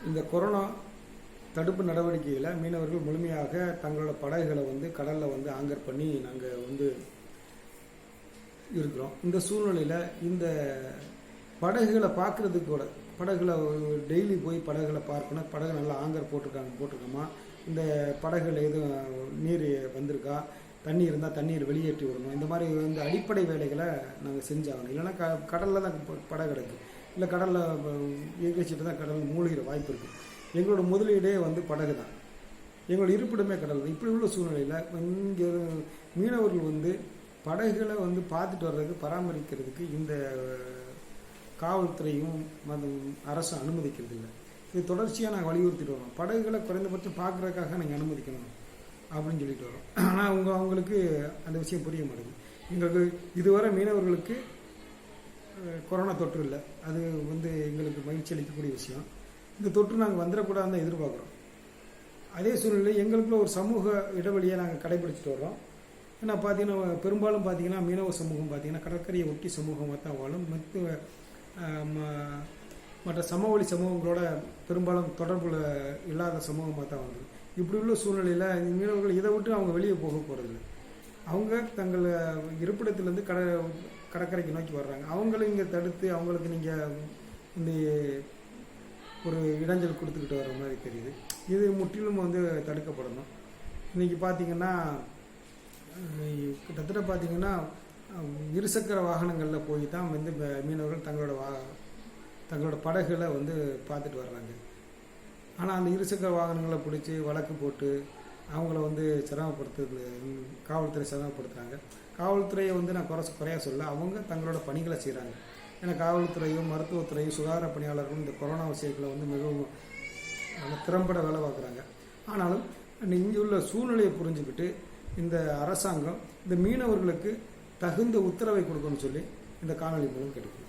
இந்த கொரோனா தடுப்பு நடவடிக்கையில் மீனவர்கள் முழுமையாக தங்களோட படகுகளை கடலில் ஆங்கர் பண்ணி நாங்கள் இருக்கிறோம். இந்த சூழ்நிலையில் இந்த படகுகளை பார்க்குறதுக்கு கூட படகுகளை டெய்லி போய் படகுகளை பார்க்கணும். படகு நல்லா ஆங்கர் போட்டிருக்கோமா, இந்த படகுல எதுவும் நீர் வந்திருக்கா, தண்ணி இருந்தால் தண்ணீர் வெளியேற்றி விடணும். இந்த மாதிரி அடிப்படை வேலைகளை நாங்கள் செஞ்சாகணும். இல்லைன்னா கடலில் தான் படகு கிடக்கு, இல்லை கடலில் இயக்கிச்சிட்டு தான் கடலில் மூழ்கிற வாய்ப்பு இருக்குது. எங்களோட முதலீடே படகு தான், எங்களோட இருப்பிடமே கடல் தான். இப்படி உள்ள சூழ்நிலையில் இங்கே மீனவர்கள் படகுகளை பார்த்துட்டு வர்றதுக்கு பராமரிக்கிறதுக்கு இந்த காவல்துறையும் அரசு அனுமதிக்கிறது இல்லை. இது தொடர்ச்சியாக நாங்கள் வலியுறுத்திட்டு வரோம். படகுகளை குறைந்தபட்சம் பார்க்குறதுக்காக நீங்கள் அனுமதிக்கணும் அப்படின்னு சொல்லிட்டு வரோம். ஆனால் அவங்களுக்கு அந்த விஷயம் புரிய மாட்டேங்குது. எங்களுக்கு இதுவரை மீனவர்களுக்கு கொரோனா தொற்று இல்லை. அது எங்களுக்கு மகிழ்ச்சி அளிக்கக்கூடிய விஷயம். இந்த தொற்று நாங்கள் வந்துடக்கூடாதுன்னு எதிர்பார்க்குறோம். அதே சூழ்நிலையில் எங்களுக்குள்ள ஒரு சமூக இடைவெளியை நாங்கள் கடைபிடிச்சிட்டு வரோம். ஏன்னா பார்த்தீங்கன்னா பெரும்பாலும் பார்த்தீங்கன்னா மீனவ சமூகம் பார்த்தீங்கன்னா கடற்கரையை ஒட்டி சமூகமாக தான் வாழும். மற்ற சமவெளி சமூகங்களோட பெரும்பாலும் தொடர்புல இல்லாத சமூகமாக தான் வந்தது. இப்படி உள்ள சூழ்நிலையில் மீனவர்கள் இதை விட்டு அவங்க வெளியே போக போகிறதில்லை. அவங்க தங்கள் இருப்பிடத்திலேருந்து கடற்கரைக்கு நோக்கி வர்றாங்க. அவங்களும் இங்கே தடுத்து அவங்களுக்கு நீங்கள் இந்த ஒரு இடைஞ்சல் கொடுத்துக்கிட்டு வர மாதிரி தெரியுது. இது முற்றிலும் தடுக்கப்படணும். இன்றைக்கி பார்த்திங்கன்னா கிட்டத்தட்ட பார்த்திங்கன்னா இருசக்கர வாகனங்களில் போய் தான் மீனவர்கள் தங்களோட படகுகளை பார்த்துட்டு வர்றாங்க. ஆனால் அந்த இருசக்கர வாகனங்களை பிடிச்சி வழக்கு போட்டு அவங்கள சிரமப்படுத்துறது காவல்துறை சிரமப்படுத்துகிறாங்க. காவல்துறையை நான் குறையாக சொல்ல, அவங்க தங்களோட பணிகளை செய்கிறாங்க. ஏன்னா காவல்துறையும் மருத்துவத்துறையும் சுகாதார பணியாளர்களும் இந்த கொரோனா விஷயங்களை மிகவும் திறம்பட வேலை பார்க்குறாங்க. ஆனாலும் இங்கே உள்ள சூழ்நிலையை புரிஞ்சுக்கிட்டு இந்த அரசாங்கம் இந்த மீனவர்களுக்கு தகுந்த உத்தரவை கொடுக்கணும்னு சொல்லி இந்த காணொலி மூலம் கேட்டுக்கொள்கிறேன்.